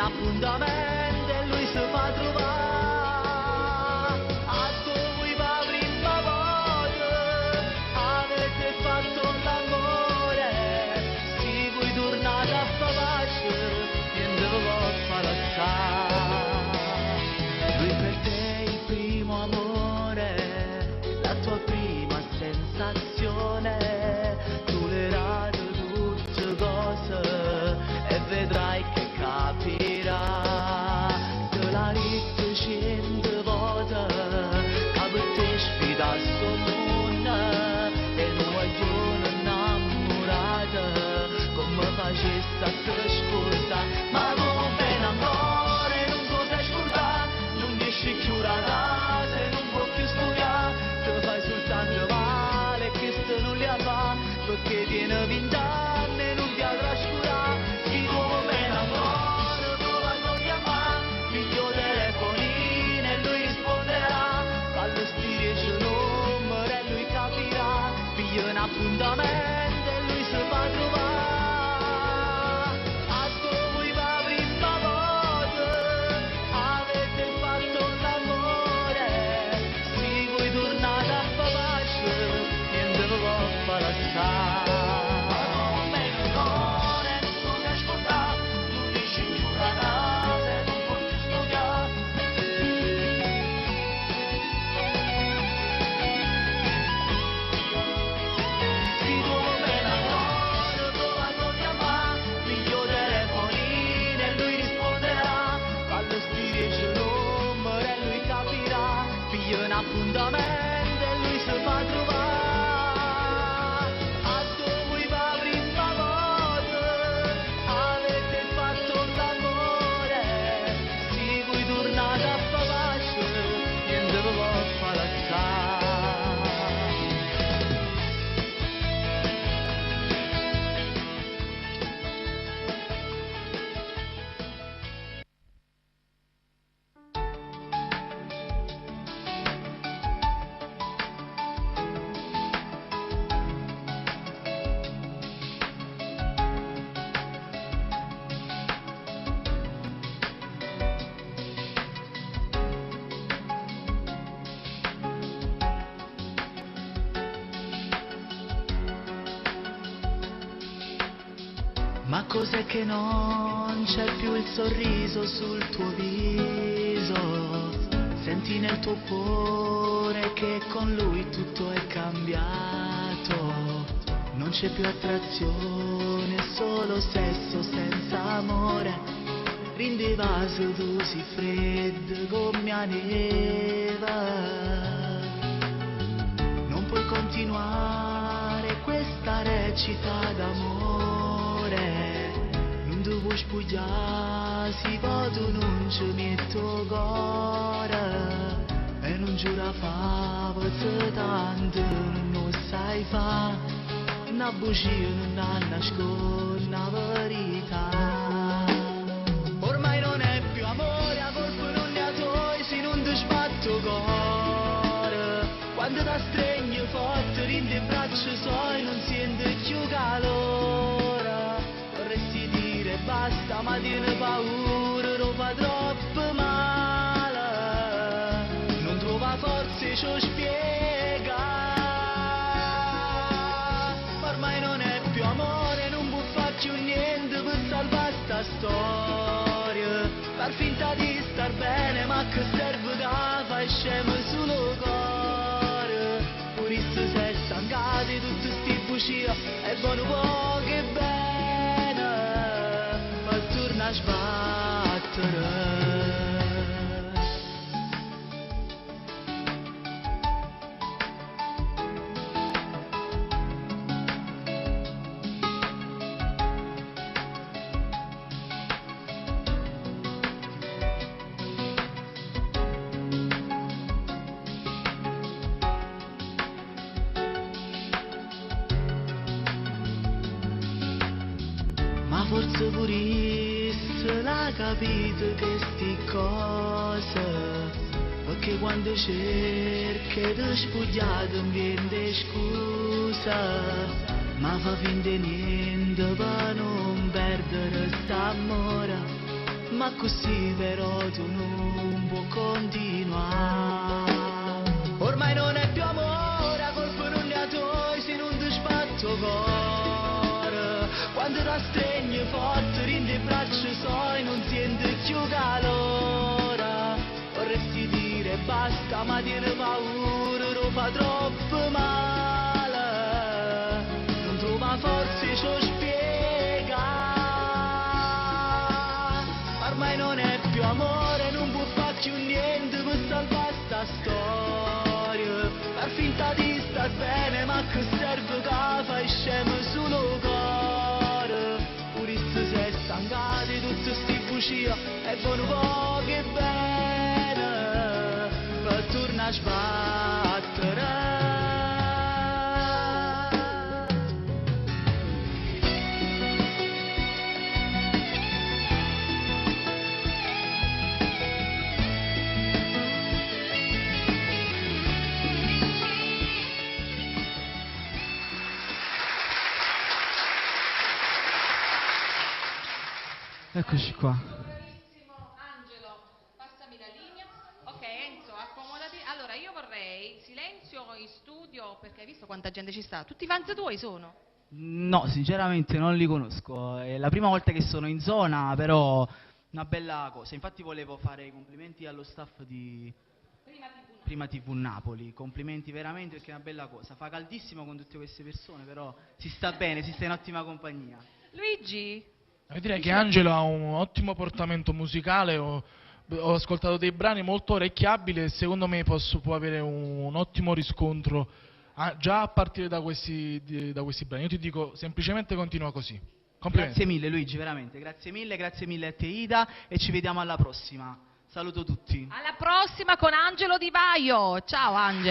appuntamento e lui si fa trovare. A dove va prima volta avete fatto l'amore, si voi tornate a fare pace, niente vi può far alzare. Lui per te è il primo amore, la tua prima sensazione, tolerate tutte cose e vedrai che capirà. Te la ritte 100 volte, che per te sfida sto mondo e non voglio innamorata, come facesse a te scusa, ma come in amore non può ascoltare, non riesci più a casa e non può più studiare, te fai soltanto male, questo non li fa, perché tiene 20 anni e non ti ha trascurato, chi come in amore prova a non chiamare, piglio telefonino e lui risponderà, fallo stile il numero e lui capirà, piglio un appuntamento e lui si fa trovare. A dove va prima volta avete fatto l'amore, si voi tornate a fare pace, niente vi può far alzare. Ma come in amore non puoi ascoltare, non riesci più a casa e non puoi più studiare. Chi come in amore prova a non chiamare, piglio telefonino e lui risponderà, fallo stile il numero e lui capirà, piglio un appuntamento e lui si fa trovare. A dove va prima volta avete fatto l'amore, si voi tornate a fare pace, niente vi può far alzare. Ma cos'è che non c'è più il sorriso sul tuo viso? Senti nel tuo cuore che con lui tutto è cambiato. Non c'è più attrazione, solo sesso senza amore. Rindi vaso tu si freddo come a neve. Non puoi continuare questa recita d'amore. Non devo spogliare, si vado non ci metto cuore. E non giura fava se tanto non sai fa. Una bugia non ha nascosto una verità. Ormai non è più amore, a colpo non ne ha tuoi, se non ti sbatto cuore. Quando ti stringi forte, rindi in braccio suoi, non senti più calore. Vorresti dire basta, ma tieni paura, lo fa troppo male. Non trova forze, ci spiega. Ormai non è più amore, non può far più niente per salvare sta storia. Far finta di star bene, ma che serve da fai scemo sullo cuore. Purisse sei stancato di tutte sti bugie, è buono poco e bene, ma torna a sbattere. Ma forse purisse l'ha capito che sti cose, perché quando cerchi di spugliare non viene scusa, ma fa finta di niente per non perdere st'amore, ma così però tu non puoi continuare. Ormai non è più amore, colpa non ne ha tuoi se non ti spatto cuore. Quando ti stringi forte, rinde i braccia soi, non senti più calore. Vorresti dire basta, ma tieni paura, lo fa troppo male. Non trova forze, ci spiega. Ormai non è più amore, non può fare più niente per salvare sta storia. Per finta di star bene, ma che serve che fai scemo sullo cuore. Pure se sei stancato di tutte sti bugie, e buono poco e bene, per tornare a sbattere. Eccoci qua. Bravissimo Angelo, passami la linea. Ok Enzo, accomodati. Allora io vorrei silenzio in studio perché hai visto quanta gente ci sta? Tutti i fans tuoi sono? No, sinceramente non li conosco. È la prima volta che sono in zona, però una bella cosa. Infatti volevo fare i complimenti allo staff di Prima TV Napoli. Complimenti veramente perché è una bella cosa. Fa caldissimo con tutte queste persone, però si sta bene, si sta in ottima compagnia. Luigi? Direi che Angelo ha un ottimo portamento musicale, ho ascoltato dei brani molto orecchiabili e secondo me può avere un ottimo riscontro già a partire da questi brani. Io ti dico semplicemente continua così. Complimenti. Grazie mille Luigi, veramente. Grazie mille a te Ida e ci vediamo alla prossima. Saluto tutti. Alla prossima con Angelo Di Vaio. Ciao Angelo.